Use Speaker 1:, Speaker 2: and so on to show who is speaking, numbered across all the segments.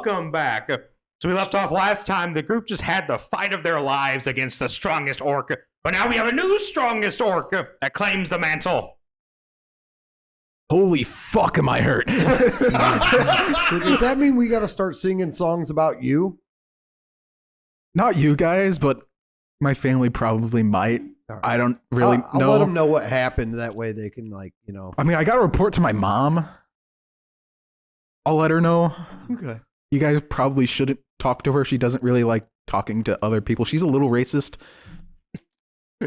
Speaker 1: welcome back. So we left off last time. The group just had the fight of their lives against the strongest orc. But now we have a new strongest orc that claims the mantle.
Speaker 2: Holy fuck, am I hurt?
Speaker 3: So does that mean we got to start singing songs about you?
Speaker 2: Not you guys, but my family probably might.
Speaker 3: Right.
Speaker 2: I don't really know.
Speaker 3: I'll let them know what happened. That way they can, I
Speaker 2: got to report to my mom. I'll let her know.
Speaker 3: Okay.
Speaker 2: You guys probably shouldn't talk to her. She doesn't really like talking to other people. She's a little racist.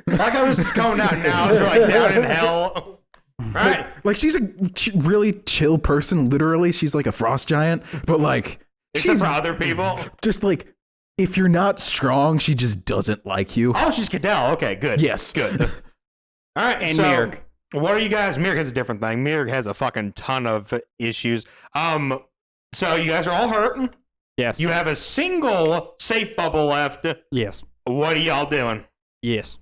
Speaker 1: Like I was just going out now. You're like down in hell. Right.
Speaker 2: Like she's a really chill person. Literally, she's like a frost giant. But like,
Speaker 1: Except for other people.
Speaker 2: Just like, if you're not strong, she just doesn't like you.
Speaker 1: Oh, she's Cadell. Okay, good.
Speaker 2: Yes.
Speaker 1: Good. All right.
Speaker 4: And
Speaker 1: so,
Speaker 4: Mirk.
Speaker 1: What are you guys? Mirk has a different thing. Mirk has a fucking ton of issues. So you guys are all hurting.
Speaker 4: Yes.
Speaker 1: You have a single safe bubble left.
Speaker 4: Yes.
Speaker 1: What are y'all doing?
Speaker 4: Yes.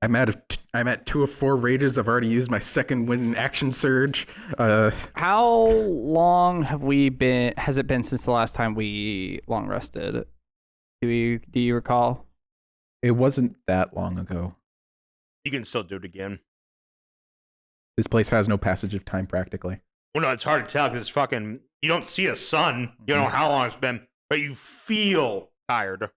Speaker 2: I'm at 2 of 4 rages. I've already used my second win action surge.
Speaker 4: How long has it been since the last time we long rested? Do you recall?
Speaker 2: It wasn't that long ago.
Speaker 1: You can still do it again.
Speaker 2: This place has no passage of time practically.
Speaker 1: Well, no, it's hard to tell because it's fucking. You don't see a sun. You don't know how long it's been, but you feel tired.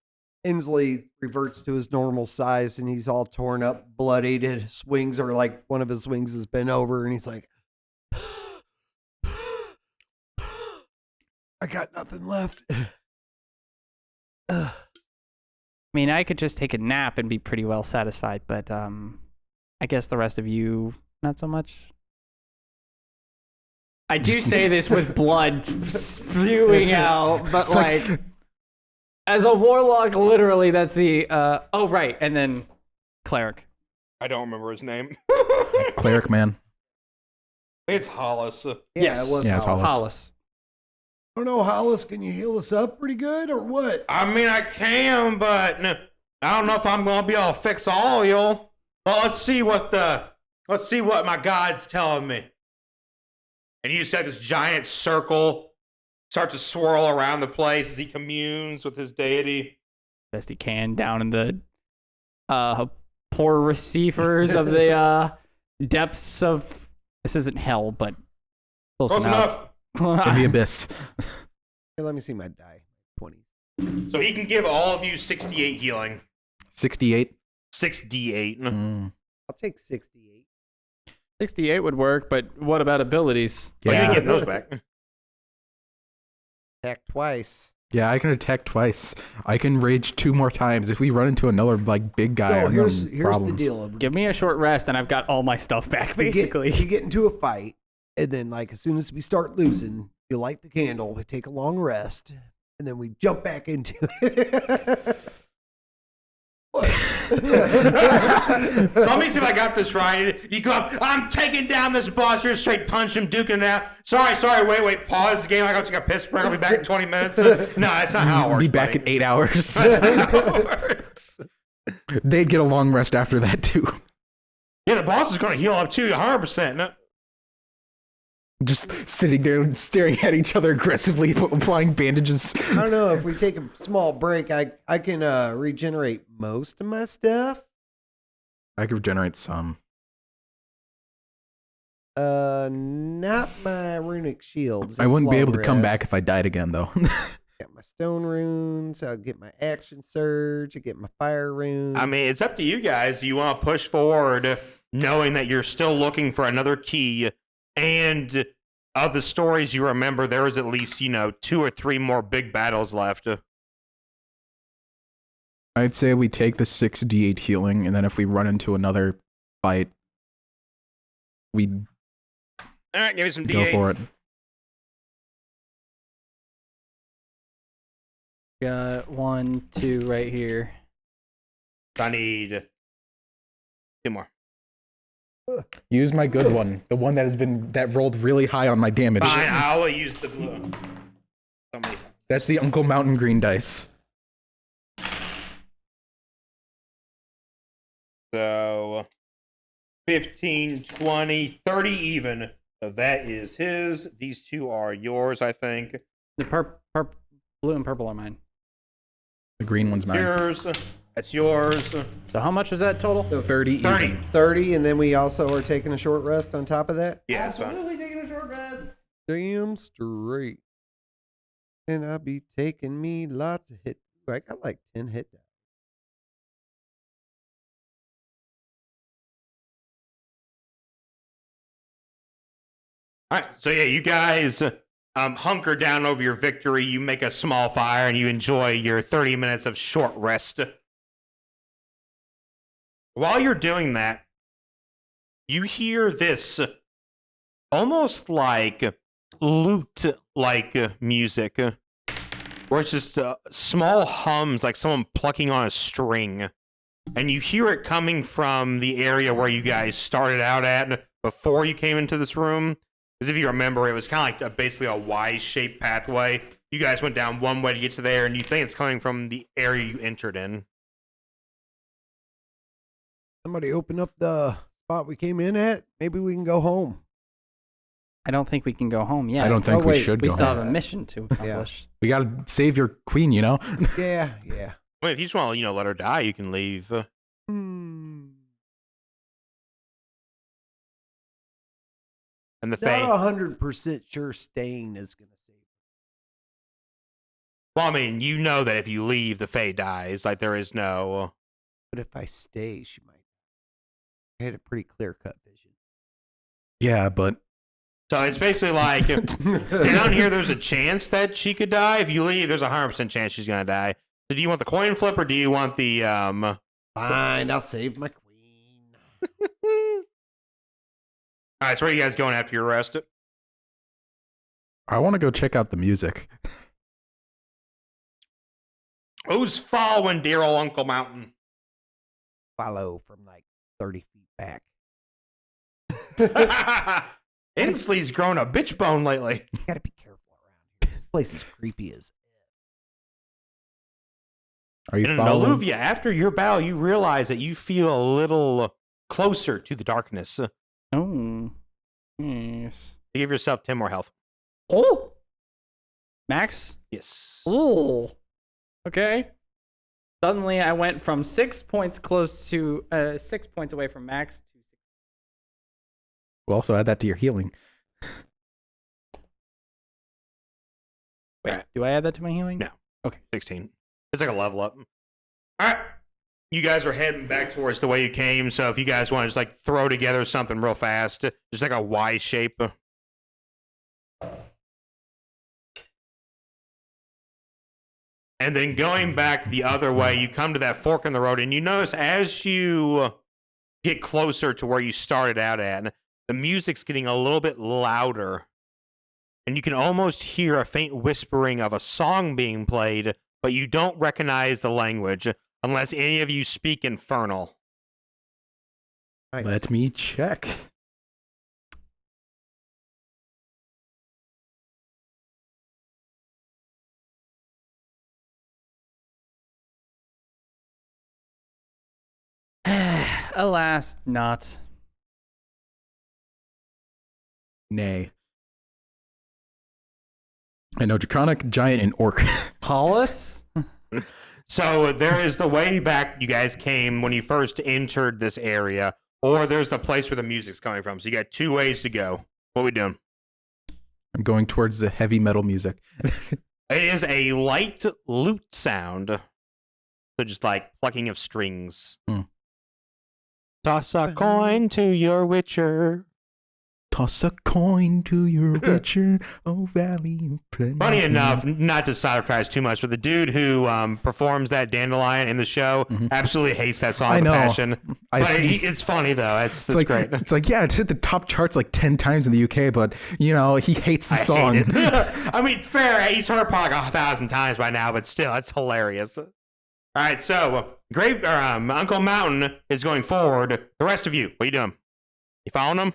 Speaker 3: Inslee reverts to his normal size and he's all torn up, bloodied. His wings are like one of his wings has been over and he's like, I got nothing left.
Speaker 4: I mean, I could just take a nap and be pretty well satisfied, but I guess the rest of you, not so much. I do say this with blood spewing out, but like as a warlock, literally, that's the oh right, and then cleric.
Speaker 1: I don't remember his name.
Speaker 2: Cleric man.
Speaker 1: It's Hollis.
Speaker 4: Yes.
Speaker 3: It was
Speaker 2: Yeah, it's
Speaker 3: Hollis.
Speaker 4: Hollis.
Speaker 3: I don't know, Hollis, can you heal us up pretty good or what?
Speaker 1: I mean, I can, but I don't know if I'm gonna be able to fix all y'all. Well, let's see what my God's telling me. And you said this giant circle start to swirl around the place as he communes with his deity.
Speaker 4: Best he can down in the poor receivers of the depths of this isn't hell, but close enough.
Speaker 2: In the abyss.
Speaker 3: Hey, let me see my die. 20s.
Speaker 1: So he can give all of you 68 healing.
Speaker 2: 68.
Speaker 1: 6d8.
Speaker 3: I'll take 68.
Speaker 4: 68 would work, but what about abilities?
Speaker 1: Yeah, you
Speaker 2: Yeah.
Speaker 1: ain't getting those back.
Speaker 3: Attack twice.
Speaker 2: Yeah, I can attack twice. I can rage 2 more times. If we run into another like big guy,
Speaker 3: So
Speaker 2: I'm
Speaker 3: here's
Speaker 2: having
Speaker 3: the
Speaker 2: problems.
Speaker 3: deal.
Speaker 4: Give me a short rest, and I've got all my stuff back, basically.
Speaker 3: You get into a fight, and then like as soon as we start losing, you light the candle, we take a long rest, and then we jump back into it.
Speaker 1: So let me see if I got this right. You go up, I'm taking down this boss, you're straight punch him, duking him out. Sorry, wait, pause the game, I gotta take a piss break, I'll be back in 20 minutes. No, that's not how it works.
Speaker 2: Be back
Speaker 1: buddy.
Speaker 2: in 8 hours.
Speaker 1: That's not how it works.
Speaker 2: They'd get a long rest after that too.
Speaker 1: Yeah, the boss is gonna heal up too, 100%. No.
Speaker 2: Just sitting there staring at each other aggressively, applying bandages.
Speaker 3: I don't know if we take a small break, I can regenerate most of my stuff.
Speaker 2: I could regenerate some.
Speaker 3: Not my runic shields.
Speaker 2: I wouldn't be
Speaker 3: That's
Speaker 2: able to
Speaker 3: long
Speaker 2: come
Speaker 3: rest.
Speaker 2: back if I died again, though.
Speaker 3: Got my stone runes. I'll get my action surge. I get my fire rune.
Speaker 1: I mean, it's up to you guys. Do you want to push forward knowing that you're still looking for another key? And of the stories you remember, there was at least, 2 or 3 more big battles left.
Speaker 2: I'd say we take the 6d8 healing, and then if we run into another fight, we
Speaker 1: All right, give me some
Speaker 2: go
Speaker 1: D8s.
Speaker 2: for it.
Speaker 4: Got 1, 2 right here.
Speaker 1: I need 2 more.
Speaker 2: Use my good one, the one that rolled really high on my damage.
Speaker 1: Fine, I'll use the blue. Somebody.
Speaker 2: That's the Uncle Mountain Green dice.
Speaker 1: So 15, 20, 30 even. So that is his. These 2 are yours, I think.
Speaker 4: The blue and purple are mine.
Speaker 2: The green one's mine.
Speaker 1: Yours. That's yours.
Speaker 4: So how much was that total?
Speaker 2: 30
Speaker 1: 30.
Speaker 2: even.
Speaker 3: 30, and then we also are taking a short rest on top of that.
Speaker 1: Yeah, that's fine.
Speaker 4: taking a short rest.
Speaker 3: Damn straight. And I'll be taking me lots of hit. I got like 10 hit dice.
Speaker 1: All right, so yeah, you guys hunker down over your victory. You make a small fire and you enjoy your 30 minutes of short rest. While you're doing that, you hear this almost like lute-like music, where it's just small hums, like someone plucking on a string. And you hear it coming from the area where you guys started out at before you came into this room. Because if you remember, it was kind of like basically a Y-shaped pathway. You guys went down one way to get to there, and you think it's coming from the area you entered in.
Speaker 3: Somebody open up the spot we came in at. Maybe we can go home.
Speaker 4: I don't think we can go home yet.
Speaker 2: I don't think
Speaker 3: Oh,
Speaker 2: we
Speaker 3: wait,
Speaker 2: should
Speaker 4: We
Speaker 2: go
Speaker 4: still
Speaker 2: home.
Speaker 4: have a mission to accomplish.
Speaker 2: We gotta save your queen, you know?
Speaker 3: Yeah.
Speaker 1: I mean, if you just want to, let her die, you can leave.
Speaker 3: Hmm.
Speaker 1: And the
Speaker 3: Not
Speaker 1: Fae.
Speaker 3: 100% sure staying is going to save.
Speaker 1: Well, I mean, you know that if you leave, the Fae dies. Like, there is no...
Speaker 3: But if I stay, she might. I had a pretty clear cut vision.
Speaker 2: Yeah, but
Speaker 1: So it's basically like, down here, there's a chance that she could die. If you leave, there's a 100% chance she's going to die. So do you want the coin flip, or do you want the...
Speaker 3: Fine, I'll save my queen.
Speaker 1: All right, so where are you guys going after your rest?
Speaker 2: I want to go check out the music.
Speaker 1: Who's following dear old Uncle Mountain?
Speaker 3: Follow from like 30 feet back.
Speaker 1: Inslee's grown a bitch bone lately.
Speaker 3: You gotta be careful around here. This place is creepy as.
Speaker 2: Are you
Speaker 1: In
Speaker 2: following?
Speaker 1: Aluvia, after your battle, you realize that you feel a little closer to the darkness.
Speaker 4: Oh. Yes.
Speaker 1: Give yourself 10 more health.
Speaker 4: Oh. Max?
Speaker 1: Yes.
Speaker 4: Oh. Okay. Suddenly I went from 6 points close to 6 points away from max to
Speaker 2: We'll also add that to your healing.
Speaker 4: Wait,
Speaker 1: Right.
Speaker 4: do I add that to my healing?
Speaker 1: No.
Speaker 4: Okay.
Speaker 1: 16. It's like a level up. All right. You guys are heading back towards the way you came, so if you guys want to just like throw together something real fast, just like a Y shape. And then going back the other way, you come to that fork in the road, and you notice as you get closer to where you started out at, the music's getting a little bit louder. And you can almost hear a faint whispering of a song being played, but you don't recognize the language unless any of you speak Infernal.
Speaker 3: Nice.
Speaker 2: Let me check.
Speaker 4: Alas, not.
Speaker 2: Nay. I know Draconic, Giant, and Orc.
Speaker 4: Paulus?
Speaker 1: So there is the way back you guys came when you first entered this area, or there's the place where the music's coming from. So you got two ways to go. What are we doing?
Speaker 2: I'm going towards the heavy metal music.
Speaker 1: It is a light lute sound. So just like plucking of strings.
Speaker 2: Hmm.
Speaker 1: Toss a coin to your witcher.
Speaker 2: Toss a coin to your witcher, oh valley of plenty.
Speaker 1: Funny enough, not to sidetrack too much, but the dude who performs that dandelion in the show absolutely hates that song
Speaker 2: I
Speaker 1: with
Speaker 2: know.
Speaker 1: passion.
Speaker 2: I-
Speaker 1: But it's funny though. It's
Speaker 2: like,
Speaker 1: great.
Speaker 2: It's like, yeah, it's hit the top charts like 10 times in the UK, but, you know, he hates the
Speaker 1: I
Speaker 2: song.
Speaker 1: hate it. I mean, fair. He's heard probably like 1,000 times by now, but still, it's hilarious. All right, so Uncle Mountain is going forward. The rest of you, what are you doing? You following him?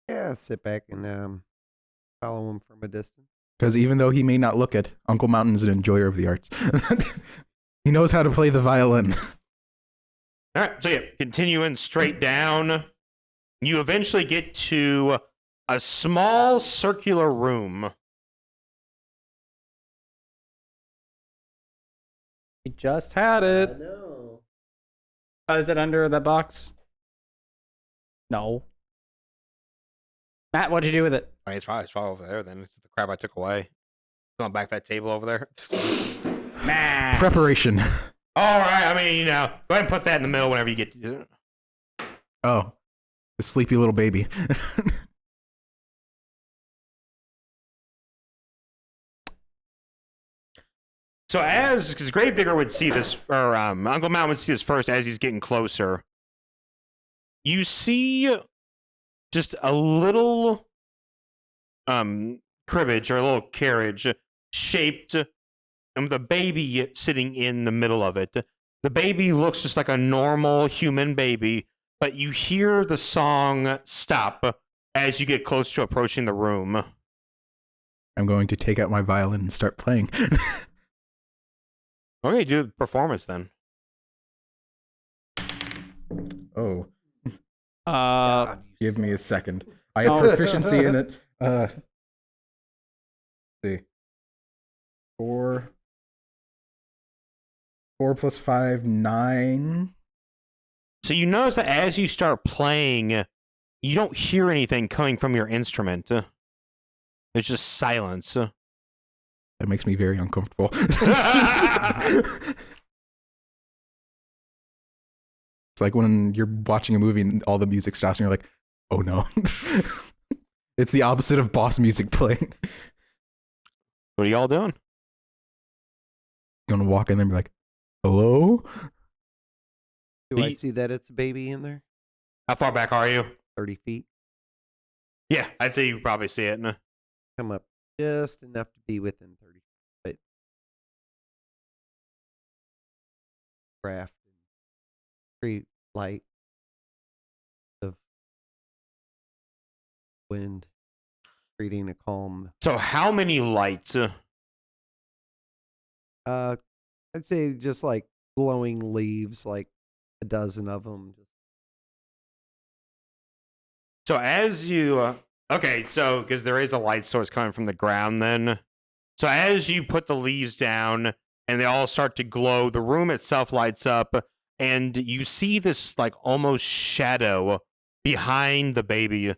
Speaker 3: Yeah, sit back and follow him from a distance.
Speaker 2: Because even though he may not look it, Uncle Mountain's an enjoyer of the arts. He knows how to play the violin.
Speaker 1: All right, so yeah, continuing straight down, you eventually get to a small circular room.
Speaker 4: We just had
Speaker 3: I
Speaker 4: it.
Speaker 3: know.
Speaker 4: Oh, is it under the box? No. Matt, what'd you do with it?
Speaker 1: I mean, it's probably over there. Then it's the crap I took away. It's on back that table over there.
Speaker 4: Matt.
Speaker 2: Preparation.
Speaker 1: All right. I mean, go ahead and put that in the middle whenever you get to it.
Speaker 2: Oh, the sleepy little baby.
Speaker 1: So because Gravedigger would see this, or Uncle Mountain would see this first as he's getting closer. You see just a little cribbage or a little carriage shaped and with a baby sitting in the middle of it. The baby looks just like a normal human baby, but you hear the song stop as you get close to approaching the room.
Speaker 2: I'm going to take out my violin and start playing.
Speaker 1: Okay, do the performance then.
Speaker 2: Oh,
Speaker 3: God, you
Speaker 2: give me a
Speaker 3: suck.
Speaker 2: second. I have proficiency in it. See. 4 plus 5, 9.
Speaker 1: So you notice that as you start playing, you don't hear anything coming from your instrument. There's just silence.
Speaker 2: That makes me very uncomfortable. It's like when you're watching a movie and all the music stops and you're like, oh no. It's the opposite of boss music playing.
Speaker 1: What are y'all doing?
Speaker 2: You're gonna walk in there and be like, hello?
Speaker 3: Do I see that it's a baby in there?
Speaker 1: How far back are you?
Speaker 3: 30 feet.
Speaker 1: Yeah, I'd say you probably see it.
Speaker 3: Come up just enough to be within 30 feet. But craft and street light of wind creating a calm.
Speaker 1: So how many lights?
Speaker 3: I'd say just like glowing leaves, like a dozen of them.
Speaker 1: So as you... okay, so because there is a light source coming from the ground then. So as you put the leaves down and they all start to glow, the room itself lights up and you see this like almost shadow behind the baby.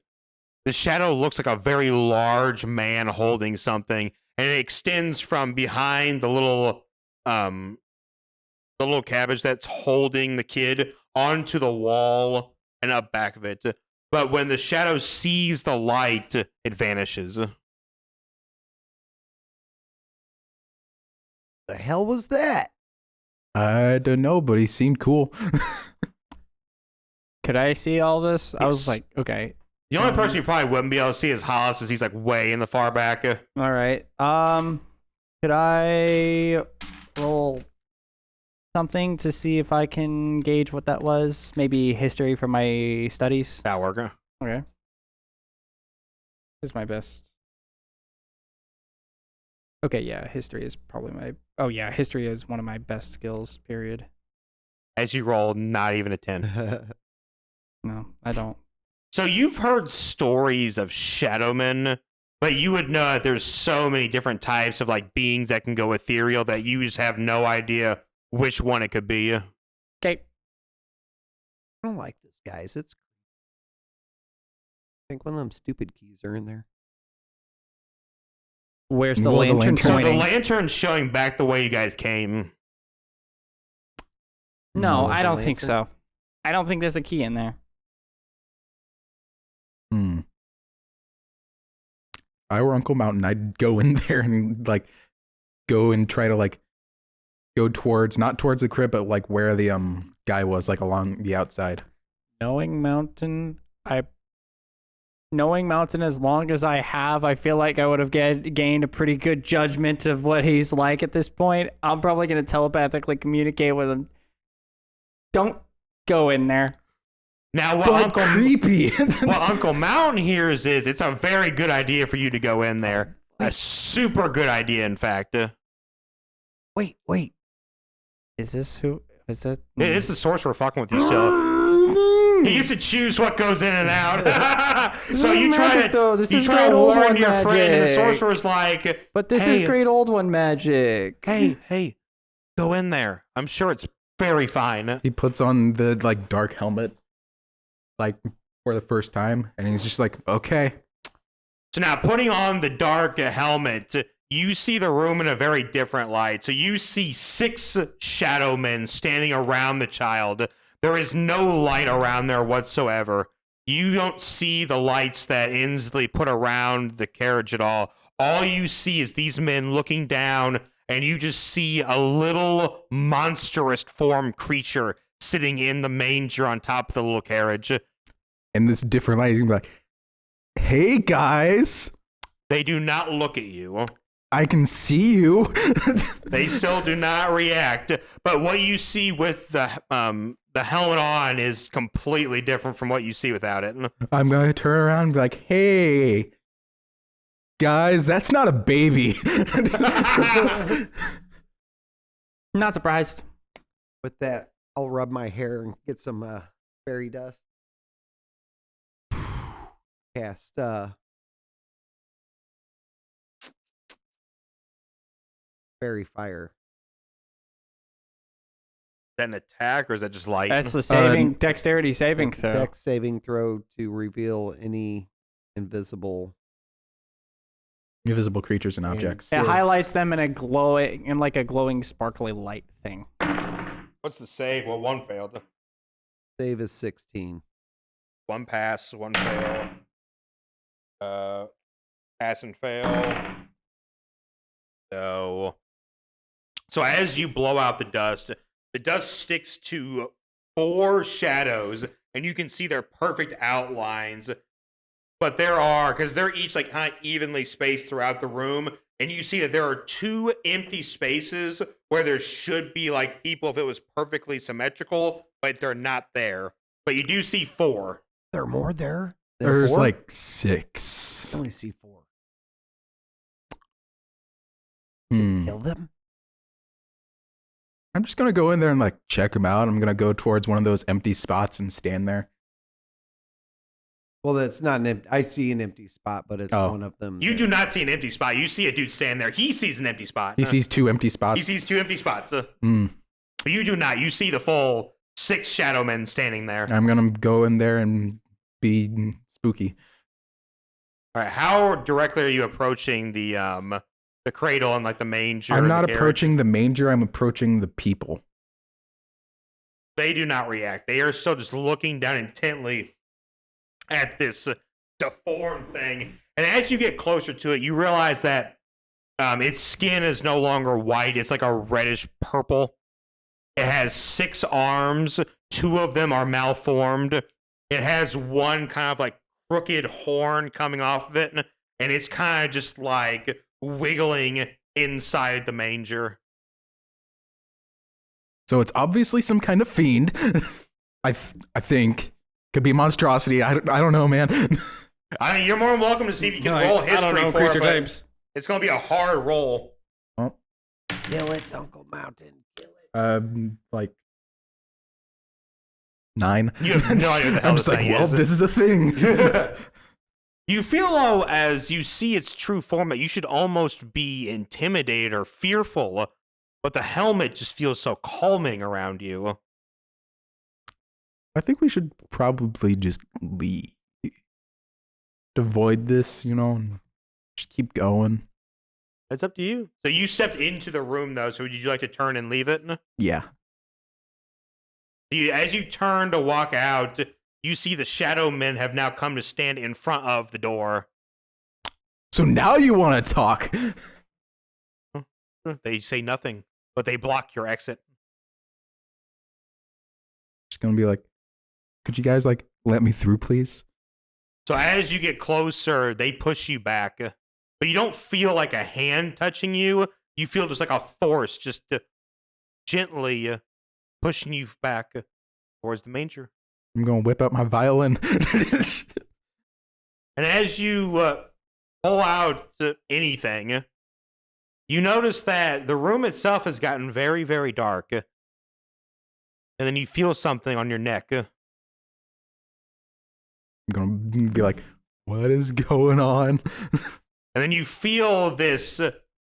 Speaker 1: The shadow looks like a very large man holding something, and it extends from behind the little cabbage that's holding the kid onto the wall and up back of it. But when the shadow sees the light, it vanishes.
Speaker 3: The hell was that?
Speaker 2: I don't know, but he seemed cool.
Speaker 4: Could I see all this? I was
Speaker 1: Yes.
Speaker 4: like, okay.
Speaker 1: The only person you probably wouldn't be able to see is Hollis, as he's like way in the far back.
Speaker 4: All right. Could I roll something to see if I can gauge what that was? Maybe history from my studies.
Speaker 1: That work.
Speaker 4: Okay. Is my best. Okay, yeah, history is probably my... oh, yeah, history is one of my best skills, period.
Speaker 1: As you roll, not even a 10.
Speaker 4: No, I don't.
Speaker 1: So you've heard stories of shadowmen, but you would know that there's so many different types of like beings that can go ethereal that you just have no idea which one it could be.
Speaker 4: Okay.
Speaker 3: I don't like this, guys. It's. I think one of them stupid keys are in there.
Speaker 4: Where's the
Speaker 2: Well, the
Speaker 4: lantern
Speaker 2: lantern-
Speaker 1: So the
Speaker 4: pointing?
Speaker 1: lantern's showing back the way you guys came.
Speaker 4: No,
Speaker 3: The
Speaker 4: I don't think
Speaker 3: lantern?
Speaker 4: so. I don't think there's a key in there.
Speaker 2: I were Uncle Mountain, I'd go in there and like go and try to like go towards, not towards the crib, but like where the guy was, like along the outside.
Speaker 4: Knowing Mountain, as long as I have, I feel like I would have gained a pretty good judgment of what he's like at this point. I'm probably going to telepathically communicate with him. Don't go in there.
Speaker 1: Now, what
Speaker 2: But creepy.
Speaker 1: Uncle Mountain hears is it's a very good idea for you to go in there. A super good idea, in fact.
Speaker 3: Wait.
Speaker 4: Is this who? Is it?
Speaker 1: It's the sorcerer fucking with you still. He gets to choose what goes in and out. So
Speaker 4: is
Speaker 1: you try
Speaker 4: magic,
Speaker 1: to
Speaker 4: though. This
Speaker 1: you
Speaker 4: is
Speaker 1: try
Speaker 4: great
Speaker 1: to
Speaker 4: old
Speaker 1: warn
Speaker 4: one
Speaker 1: your friend, and the
Speaker 4: magic.
Speaker 1: sorcerer's like,
Speaker 4: But this
Speaker 1: hey,
Speaker 4: is great old one magic.
Speaker 1: Hey, Go in there. I'm sure it's very fine.
Speaker 2: He puts on the like dark helmet, like for the first time, and he's just like, okay.
Speaker 1: So now, putting on the dark helmet, you see the room in a very different light. So you see 6 shadow men standing around the child. There is no light around there whatsoever. You don't see the lights that Inslee put around the carriage at all. All you see is these men looking down, and you just see a little monstrous form creature sitting in the manger on top of the little carriage.
Speaker 2: And this different light, he's gonna be like, hey guys,
Speaker 1: They do not look at you.
Speaker 2: I can see you.
Speaker 1: They still do not react. But what you see with the helmet on is completely different from what you see without it.
Speaker 2: I'm gonna turn around and be like, hey guys, that's not a baby.
Speaker 4: Not surprised.
Speaker 3: With that, I'll rub my hair and get some fairy dust. Cast fairy fire.
Speaker 1: Is that an attack or is that just light?
Speaker 4: That's the dexterity saving
Speaker 3: It's a
Speaker 4: throw.
Speaker 3: Dex saving throw to reveal any invisible.
Speaker 2: Invisible creatures and objects.
Speaker 4: It
Speaker 3: Yeah.
Speaker 4: highlights them in a glowing, sparkly light thing.
Speaker 1: What's the save? Well, one failed.
Speaker 3: Save is 16.
Speaker 1: One pass, one fail. Pass and fail. So as you blow out the dust sticks to 4 shadows, and you can see their perfect outlines. But because they're each like kind of evenly spaced throughout the room, and you see that there are 2 empty spaces where there should be like people if it was perfectly symmetrical, but they're not there. But you do see 4.
Speaker 3: There are more there? than
Speaker 2: There's
Speaker 3: 4?
Speaker 2: like 6.
Speaker 3: I only see 4.
Speaker 2: Hmm.
Speaker 3: Kill them?
Speaker 2: I'm just gonna go in there and like check them out. I'm gonna go towards one of those empty spots and stand there.
Speaker 3: Well, that's not an empty. I see an empty spot, but it's one of them.
Speaker 1: You do not see an empty spot. You see a dude stand there. He sees an empty spot.
Speaker 2: He sees 2 empty spots.
Speaker 1: He sees 2 empty spots.
Speaker 2: Hmm.
Speaker 1: But you do not. You see the full 6 shadow men standing there.
Speaker 2: I'm gonna go in there and be spooky.
Speaker 1: All right. How directly are you approaching the cradle and like the manger?
Speaker 2: I'm
Speaker 1: and
Speaker 2: not
Speaker 1: the carriage?
Speaker 2: approaching the manger. I'm approaching the people.
Speaker 1: They do not react. They are still just looking down intently at this deformed thing. And as you get closer to it, you realize that its skin is no longer white. It's like a reddish purple. It has 6 arms. 2 of them are malformed. It has one kind of like crooked horn coming off of it. And it's kind of just like wiggling inside the manger.
Speaker 2: So it's obviously some kind of fiend. I think could be a monstrosity. I don't know, man.
Speaker 1: I mean, you're more than welcome to see if you can roll history
Speaker 4: I don't know
Speaker 1: for
Speaker 4: creature
Speaker 1: it, but
Speaker 4: types.
Speaker 1: it's going to be a hard roll.
Speaker 3: Kill it, Uncle Mountain. Kill it.
Speaker 2: Like 9.
Speaker 1: You have no idea what the hell
Speaker 2: I'm
Speaker 1: this
Speaker 2: just like,
Speaker 1: thing
Speaker 2: well,
Speaker 1: is.
Speaker 2: this is a thing.
Speaker 1: You feel, though, as you see its true form, that you should almost be intimidated or fearful, but the helmet just feels so calming around you.
Speaker 2: I think we should probably just leave. Avoid this, and just keep going.
Speaker 1: It's up to you. So you stepped into the room, though, so would you like to turn and leave it?
Speaker 2: Yeah.
Speaker 1: As you turn to walk out, you see the shadow men have now come to stand in front of the door.
Speaker 2: So now you want to talk.
Speaker 1: They say nothing, but they block your exit.
Speaker 2: Just gonna be like, could you guys like let me through, please?
Speaker 1: So as you get closer, they push you back. But you don't feel like a hand touching you. You feel just like a force just gently pushing you back towards the manger.
Speaker 2: I'm gonna whip out my violin.
Speaker 1: And as you pull out anything, you notice that the room itself has gotten very, very dark. And then you feel something on your neck.
Speaker 2: I'm gonna be like, what is going on?
Speaker 1: And then you feel this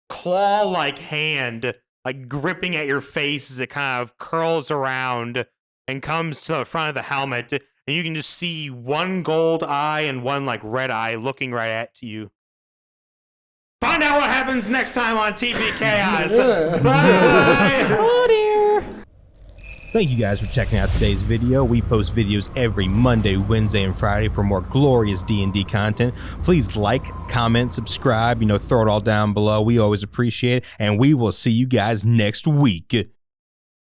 Speaker 1: claw-like hand like gripping at your face as it kind of curls around and comes to the front of the helmet, and you can just see one gold eye and one like red eye looking right at you. Find out what happens next time on TPKhaos. Bye.
Speaker 4: Oh dear.
Speaker 5: Thank you guys for checking out today's video. We post videos every Monday, Wednesday, and Friday for more glorious D&D content. Please like, comment, subscribe, throw it all down below. We always appreciate it, and we will see you guys next week.